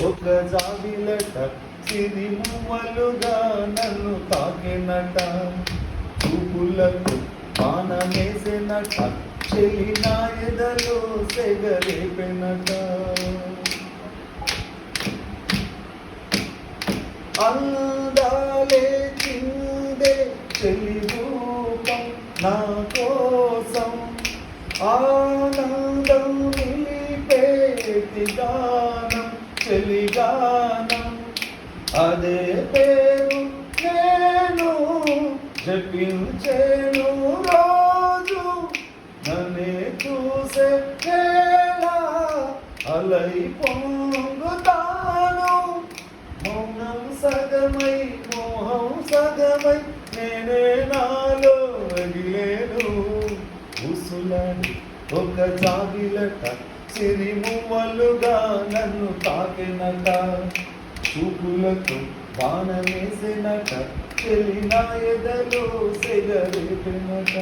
ఒక జాబిలట సిరిమువ్వలుగా నన్ను తాకినట చూపులకు బాణమేసినట చెలి నా ఎదలో సెగరేపినట అందాలే చిందే చెలి రూపం నా కోసం ఆనందం నిలిపేటి గానం చెలిగానం అదే పేరు నేను జపించేను రోజు నన్నే చూసే వేళ అలై పొంగుతాను మౌనం సగమై మోహం సగమై నేనే నాలో రగిలేను ఉసులని ఒక జాబిలట సిరిమువ్వలుగా నన్ను తాకినట చూపులతో బాణమేసినట చెలి నా ఎదలో సెగరేపినట